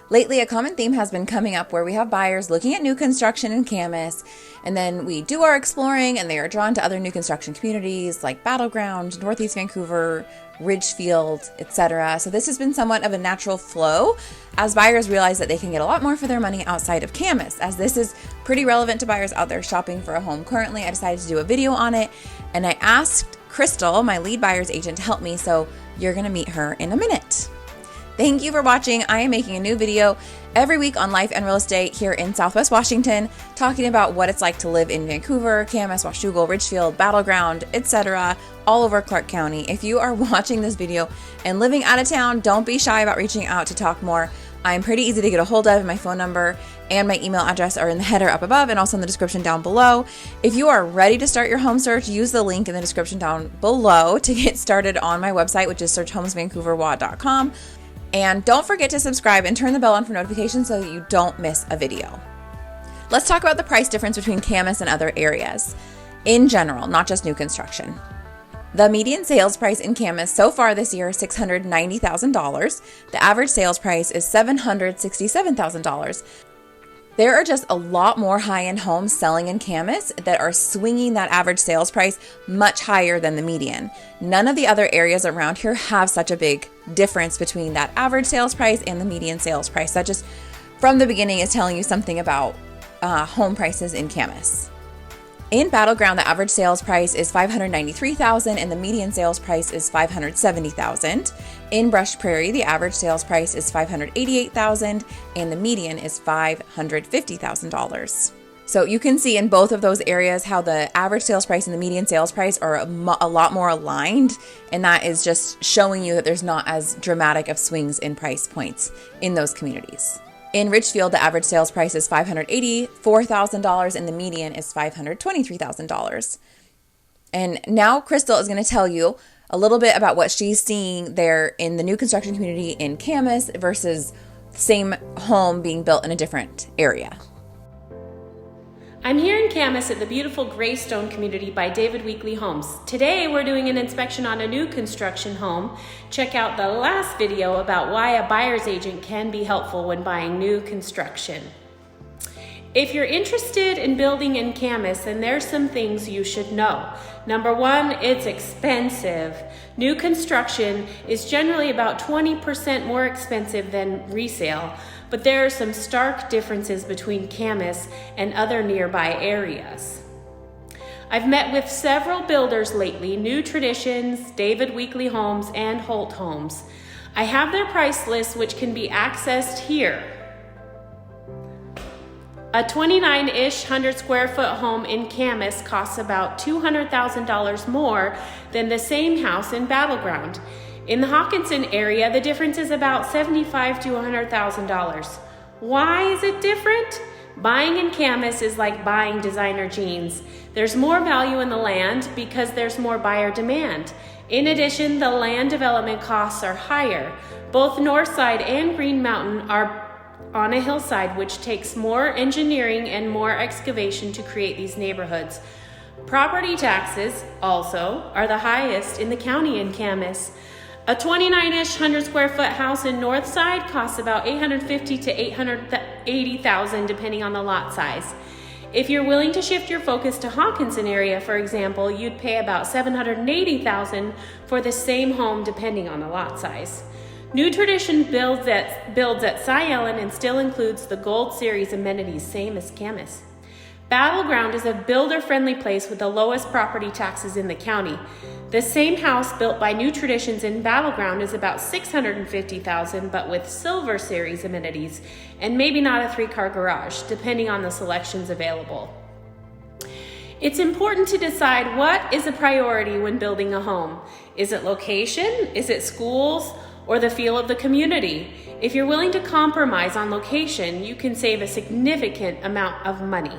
Lately, a common theme has been coming up where we have buyers looking at new construction in Camas, and then we do our exploring and they are drawn to other new construction communities like Battleground, Northeast Vancouver, Ridgefield, etc. So this has been somewhat of a natural flow as buyers realize that they can get a lot more for their money outside of Camas. As this is pretty relevant to buyers out there shopping for a home currently, I decided to do a video on it, and I asked Crystal, my lead buyer's agent, to help me, so you're going to meet her in a minute. Thank you for watching. I am making a new video every week on life and real estate here in Southwest Washington, talking about what it's like to live in Vancouver, Camas, Washougal, Ridgefield, Battleground, etc., all over Clark County. If you are watching this video and living out of town, don't be shy about reaching out to talk more. I'm pretty easy to get a hold of. My phone number and my email address are in the header up above and also in the description down below. If you are ready to start your home search, use the link in the description down below to get started on my website, which is searchhomesvancouverwa.com. And don't forget to subscribe and turn the bell on for notifications so that you don't miss a video. Let's talk about the price difference between Camas and other areas in general, not just new construction. The median sales price in Camas so far this year is $690,000. The average sales price is $767,000. There are just a lot more high-end homes selling in Camas that are swinging that average sales price much higher than the median. None of the other areas around here have such a big difference between that average sales price and the median sales price. That just from the beginning is telling you something about home prices in Camas. In Battleground, the average sales price is $593,000 and the median sales price is $570,000. In Brush Prairie, the average sales price is $588,000 and the median is $550,000. So you can see in both of those areas how the average sales price and the median sales price are a lot more aligned, and that is just showing you that there's not as dramatic of swings in price points in those communities. In Ridgefield, the average sales price is $584,000 and the median is $523,000. And now Crystal is going to tell you a little bit about what she's seeing there in the new construction community in Camas versus the same home being built in a different area. I'm here in Camas at the beautiful Greystone community by David Weekley Homes. Today we're doing an inspection on a new construction home. Check out the last video about why a buyer's agent can be helpful when buying new construction. If you're interested in building in Camas, then there's some things you should know. Number one, it's expensive. New construction is generally about 20% more expensive than resale, but there are some stark differences between Camas and other nearby areas. I've met with several builders lately, New Traditions, David Weekley Homes, and Holt Homes. I have their price list, which can be accessed here. A 29-ish 100 square foot home in Camas costs about $200,000 more than the same house in Battleground. In the Hawkinson area, the difference is about $75,000 to $100,000. Why is it different? Buying in Camas is like buying designer jeans. There's more value in the land because there's more buyer demand. In addition, the land development costs are higher. Both Northside and Green Mountain are on a hillside, which takes more engineering and more excavation to create these neighborhoods. Property taxes also are the highest in the county in Camas. A 29-ish 100 square foot house in Northside costs about $850,000 to $880,000 depending on the lot size. If you're willing to shift your focus to Hawkinson area, for example, you'd pay about $780,000 for the same home depending on the lot size. New Tradition builds at Cy Ellen and still includes the Gold Series amenities, same as Camas. Battleground is a builder-friendly place with the lowest property taxes in the county. The same house built by New Traditions in Battleground is about $650,000, but with Silver Series amenities, and maybe not a 3-car garage, depending on the selections available. It's important to decide what is a priority when building a home. Is it location? Is it schools? Or the feel of the community? If you're willing to compromise on location, you can save a significant amount of money.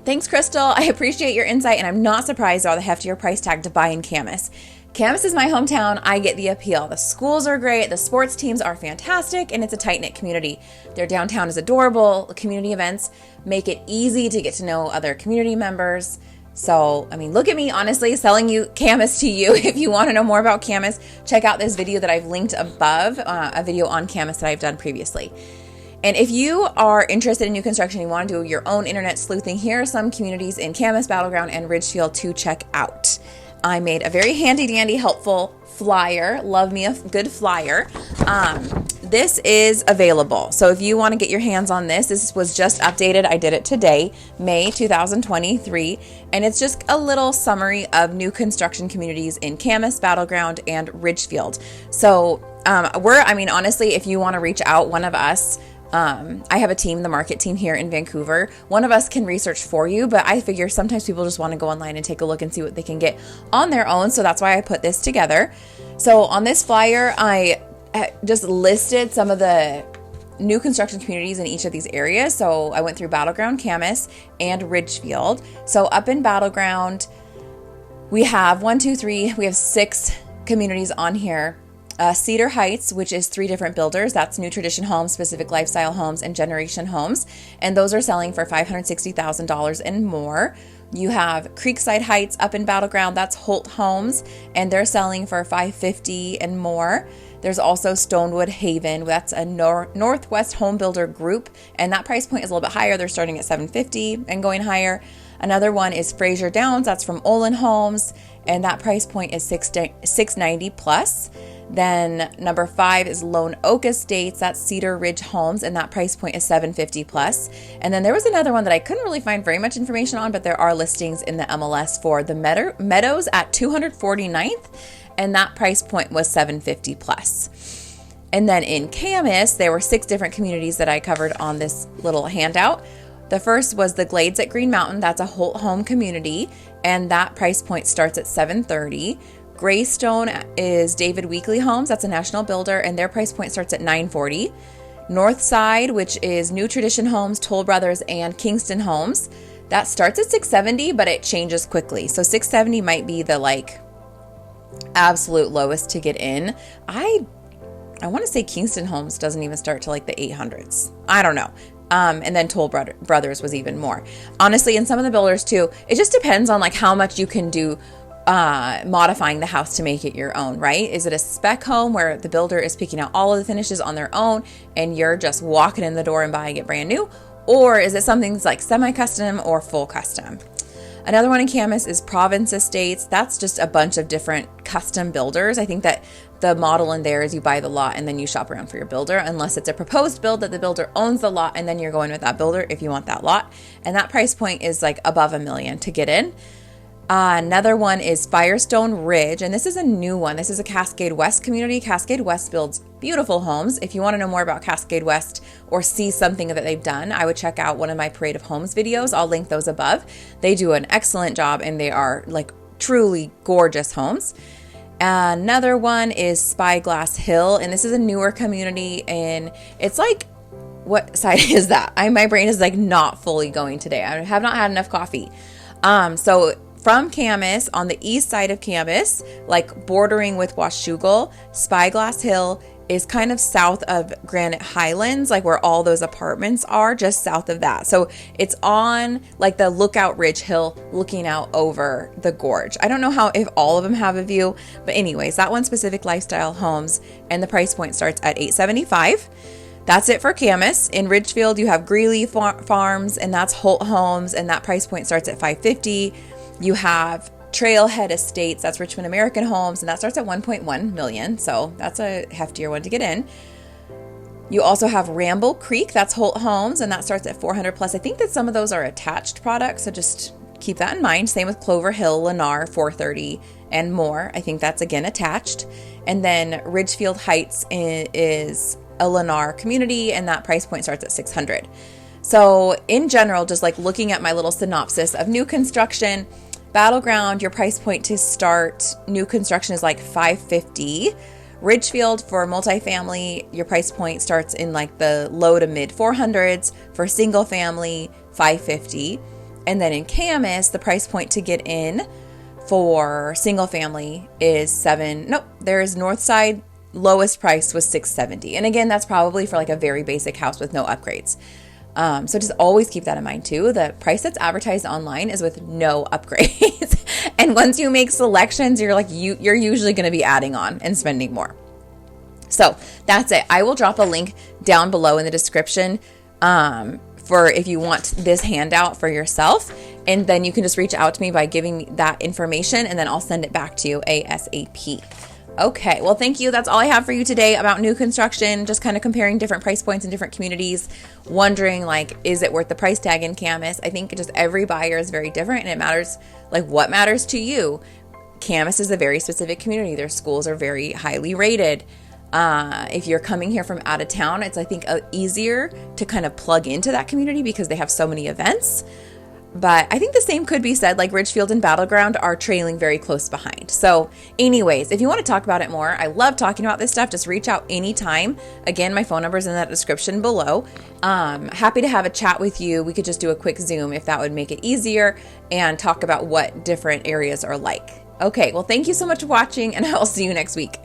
Thanks, Crystal. I appreciate your insight, and I'm not surprised by the heftier price tag to buy in Camas. Camas is my hometown. I get the appeal. The schools are great, the sports teams are fantastic, and it's a tight-knit community. Their downtown is adorable. The community events make it easy to get to know other community members. So, I mean, look at me, honestly, selling you Camas to you. If you want to know more about Camas, check out this video that I've linked above, a video on Camas that I've done previously. And if you are interested in new construction, you want to do your own internet sleuthing, here are some communities in Camas, Battleground, and Ridgefield to check out. I made a very handy dandy helpful flyer. Love me a good flyer. This is available. So if you want to get your hands on this was just updated. I did it today, May 2023. And it's just a little summary of new construction communities in Camas, Battleground, and Ridgefield. So honestly, if you want to reach out, one of us, I have a team, the market team here in Vancouver. One of us can research for you, but I figure sometimes people just want to go online and take a look and see what they can get on their own. So that's why I put this together. So on this flyer, I just listed some of the new construction communities in each of these areas. So I went through Battleground, Camas, and Ridgefield. So up in Battleground, we have 6 communities on here. Cedar Heights, which is 3 different builders. That's New Tradition Homes, Pacific Lifestyle Homes, and Generation Homes. And those are selling for $560,000 and more. You have Creekside Heights up in Battleground. That's Holt Homes, and they're selling for $550,000 and more. There's also Stonewood Haven. That's a Northwest Home Builder group, and that price point is a little bit higher. They're starting at $750,000 and going higher. Another one is Fraser Downs. That's from Olin Homes, and that price point is $690,000 plus. Then number 5 is Lone Oak Estates. That's Cedar Ridge Homes, and that price point is $750,000 plus. And then there was another one that I couldn't really find very much information on, but there are listings in the MLS for the Meadows at 249th, and that price point was $750,000 plus. And then in Camas, there were 6 different communities that I covered on this little handout. The first was the Glades at Green Mountain. That's a Holt Home community, and that price point starts at $730,000. Greystone is David Weekly Homes. That's a national builder, and their price point starts at $940,000. Northside, which is New Tradition Homes, Toll Brothers, and Kingston Homes, that starts at $670,000, but it changes quickly. So $670,000 might be the absolute lowest to get in. I want to say Kingston Homes doesn't even start to the 800s. I don't know. And then Toll Brothers was even more. Honestly, in some of the builders too, it just depends on how much you can do modifying the house to make it your own, right? Is it a spec home where the builder is picking out all of the finishes on their own and you're just walking in the door and buying it brand new? Or is it something that's semi-custom or full custom? Another one in Camas is Province Estates. That's just a bunch of different custom builders. I think that the model in there is you buy the lot and then you shop around for your builder, unless it's a proposed build that the builder owns the lot and then you're going with that builder if you want that lot. And that price point is above $1 million to get in. Another one is Firestone Ridge, and this is a new one. This is a Cascade West community. Cascade West builds beautiful homes. If you want to know more about Cascade West or see something that they've done, I would check out one of my Parade of Homes videos. I'll link those above. They do an excellent job, and they are truly gorgeous homes. Another one is Spyglass Hill, and this is a newer community, and it's what side is that? My brain is not fully going today. I have not had enough coffee. So from Camas, on the east side of Camas, bordering with Washougal, Spyglass Hill is kind of south of Granite Highlands, where all those apartments are, just south of that. So it's on the Lookout Ridge Hill looking out over the gorge. I don't know if all of them have a view, but anyways, that one's Pacific Lifestyle Homes, and the price point starts at $875,000. That's it for Camas. In Ridgefield, you have Greeley Farms, and that's Holt Homes, and that price point starts at $550,000. You have Trailhead Estates, that's Richmond American Homes, and that starts at $1.1 million. So that's a heftier one to get in. You also have Ramble Creek, that's Holt Homes, and that starts at $400,000 plus. I think that some of those are attached products, so just keep that in mind. Same with Clover Hill, Lennar, $430,000 and more. I think that's again attached. And then Ridgefield Heights is a Lennar community, and that price point starts at $600,000. So in general, just looking at my little synopsis of new construction, Battleground, your price point to start new construction is $550,000. Ridgefield for multifamily, your price point starts in the low to mid 400s. For single family, $550,000. And then in Camas, the price point to get in for single family is there's Northside, lowest price was $670,000. And again, that's probably for a very basic house with no upgrades. So just always keep that in mind too. The price that's advertised online is with no upgrades. And once you make selections, you're usually going to be adding on and spending more. So that's it. I will drop a link down below in the description for if you want this handout for yourself. And then you can just reach out to me by giving me that information, and then I'll send it back to you ASAP. Okay, well, thank you. That's all I have for you today about new construction, just kind of comparing different price points in different communities, wondering is it worth the price tag in Camas? I think just every buyer is very different, and it matters, what matters to you. Camas is a very specific community. Their schools are very highly rated. If you're coming here from out of town, it's, I think, easier to kind of plug into that community because they have so many events. But I think the same could be said, Ridgefield and Battleground are trailing very close behind. So anyways, if you want to talk about it more, I love talking about this stuff. Just reach out anytime. Again, my phone number is in that description below. Happy to have a chat with you. We could just do a quick Zoom if that would make it easier and talk about what different areas are like. Okay, well, thank you so much for watching, and I will see you next week.